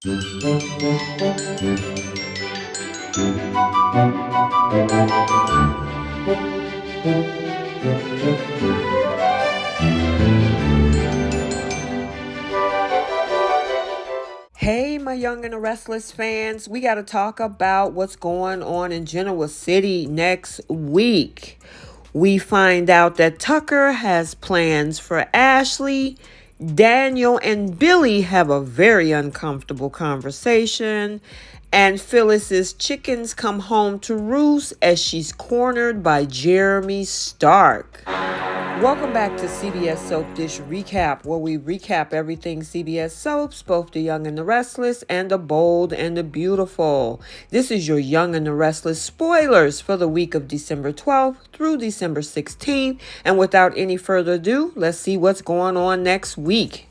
Hey, my Young and the Restless fans, we got to talk about what's going on in Genoa City next week. We find out that Tucker has plans for Ashley. Daniel and Billy have a very uncomfortable conversation. And Phyllis's chickens come home to roost as she's cornered by Jeremy Stark. Welcome back to CBS Soap Dish Recap, where we recap everything CBS soaps, both the young and the restless, and the bold and the beautiful. This is your Young and the Restless spoilers for the week of December 12th through December 16th. And without any further ado, let's see what's going on next week.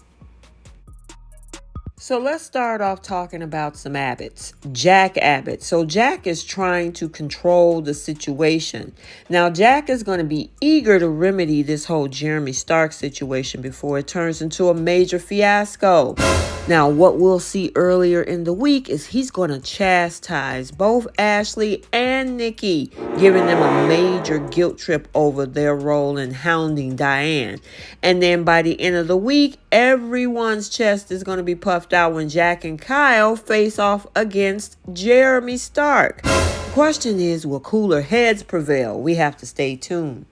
So let's start off talking about some Abbotts. Jack Abbott. So Jack is trying to control the situation. Now Jack is going to be eager to remedy this whole Jeremy Stark situation before it turns into a major fiasco. Now what we'll see earlier in the week is he's going to chastise both Ashley and Nikki, giving them a major guilt trip over their role in hounding Diane. And then by the end of the week, everyone's chest is going to be puffed out when Jack and Kyle face off against Jeremy Stark. The question is, will cooler heads prevail? We have to stay tuned.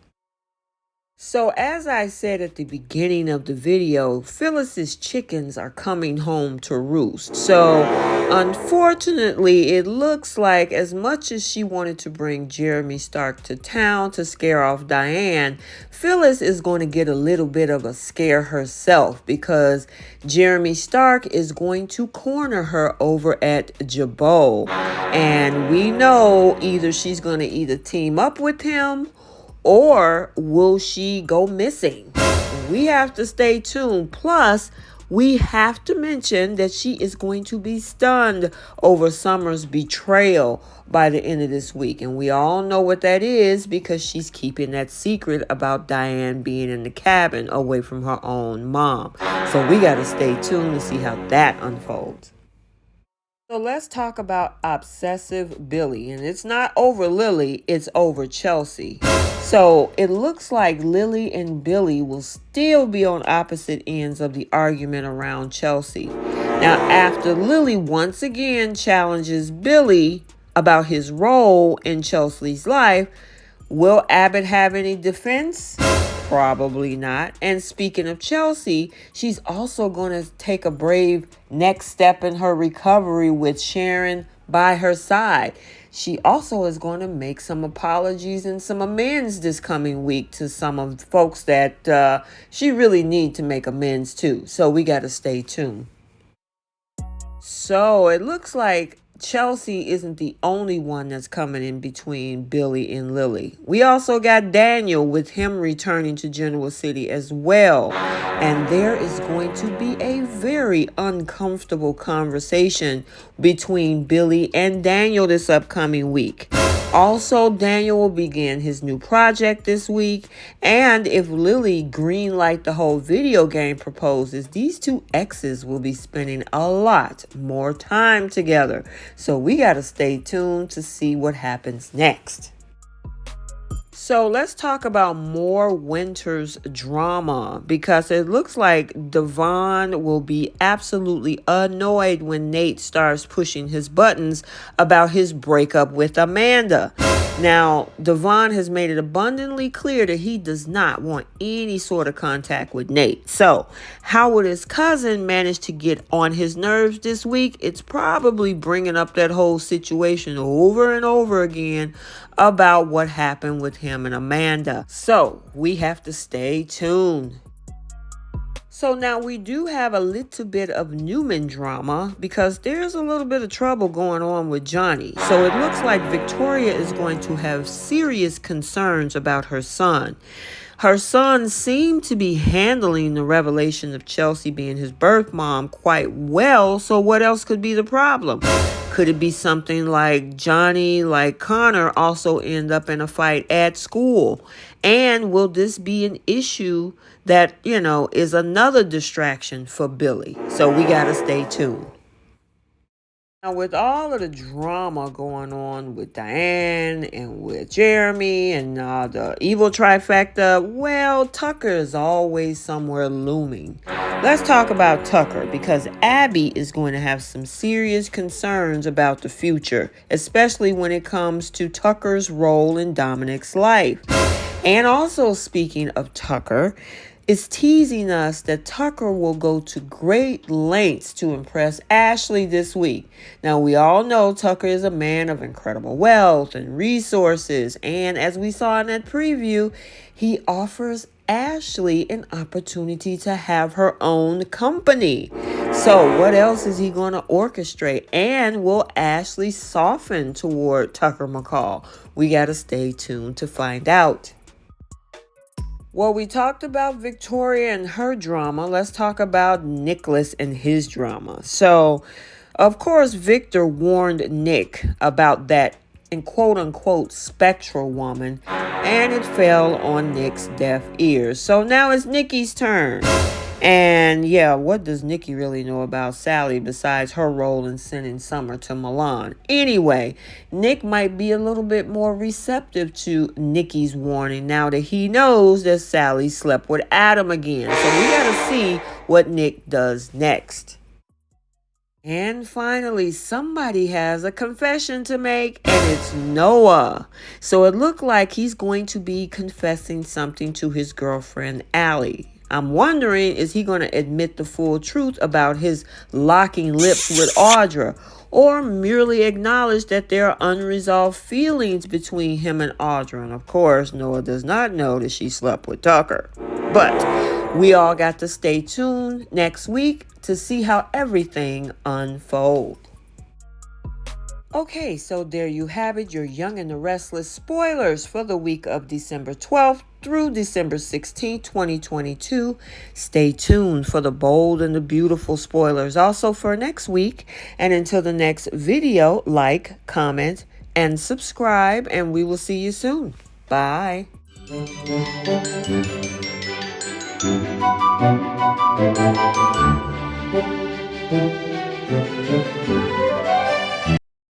So as I said at the beginning of the video, Phyllis's chickens are coming home to roost. So unfortunately, it looks like as much as she wanted to bring Jeremy Stark to town to scare off Diane, Phyllis is going to get a little bit of a scare herself because Jeremy Stark is going to corner her over at Jabot. And we know either she's going to team up with him or will she go missing? We have to stay tuned. Plus, we have to mention that she is going to be stunned over Summer's betrayal by the end of this week. And we all know what that is because she's keeping that secret about Diane being in the cabin away from her own mom. So we got to stay tuned to see how that unfolds. So let's talk about obsessive Billy. And it's not over Lily, it's over Chelsea. So it looks like Lily and Billy will still be on opposite ends of the argument around Chelsea. Now, after Lily once again challenges Billy about his role in Chelsea's life, will Abbott have any defense? Probably not. And speaking of Chelsea, she's also going to take a brave next step in her recovery with Sharon by her side. She also is going to make some apologies and some amends this coming week to some of the folks that she really need to make amends to. So we got to stay tuned. So it looks like Chelsea isn't the only one that's coming in between Billy and Lily. We also got Daniel with him returning to Genoa City as well. And there is going to be a very uncomfortable conversation between Billy and Daniel this upcoming week. Also, Daniel will begin his new project this week. And if Lily greenlight the whole video game proposes, these two exes will be spending a lot more time together. So we got to stay tuned to see what happens next. So let's talk about more Winter's drama because it looks like Devon will be absolutely annoyed when Nate starts pushing his buttons about his breakup with Amanda. Now, Devon has made it abundantly clear that he does not want any sort of contact with Nate. So, how would his cousin manage to get on his nerves this week? It's probably bringing up that whole situation over and over again about what happened with him and Amanda. So, we have to stay tuned. So now we do have a little bit of Newman drama because there's a little bit of trouble going on with Johnny. So it looks like Victoria is going to have serious concerns about her son. Her son seemed to be handling the revelation of Chelsea being his birth mom quite well. So what else could be the problem? Could it be something like Johnny, like Connor, also end up in a fight at school? And will this be an issue that, is another distraction for Billy? So we got to stay tuned. Now, with all of the drama going on with Diane and with Jeremy and the evil trifecta, well, Tucker is always somewhere looming. Let's talk about Tucker because Abby is going to have some serious concerns about the future, especially when it comes to Tucker's role in Dominic's life. And also, speaking of Tucker, is teasing us that Tucker will go to great lengths to impress Ashley this week. Now, we all know Tucker is a man of incredible wealth and resources, and as we saw in that preview, he offers Ashley an opportunity to have her own company. So, what else is he going to orchestrate? And will Ashley soften toward Tucker McCall? We got to stay tuned to find out. Well, we talked about Victoria and her drama. Let's talk about Nicholas and his drama. So, of course, Victor warned Nick about that in quote unquote spectral woman, and it fell on Nick's deaf ears. So now it's Nikki's turn. And yeah, what does Nikki really know about Sally besides her role in sending Summer to Milan? Anyway, Nick might be a little bit more receptive to Nikki's warning now that he knows that Sally slept with Adam again. So we gotta see what Nick does next. And finally, somebody has a confession to make, and it's Noah. So it looked like he's going to be confessing something to his girlfriend, Allie. I'm wondering, is he going to admit the full truth about his locking lips with Audra, or merely acknowledge that there are unresolved feelings between him and Audra? And of course, Noah does not know that she slept with Tucker. But we all got to stay tuned next week to see how everything unfolds. Okay, so there you have it, your Young and the Restless spoilers for the week of December 12th through December 16th, 2022. Stay tuned for the bold and the beautiful spoilers also for next week. And until the next video, like, comment, and subscribe, and we will see you soon. Bye.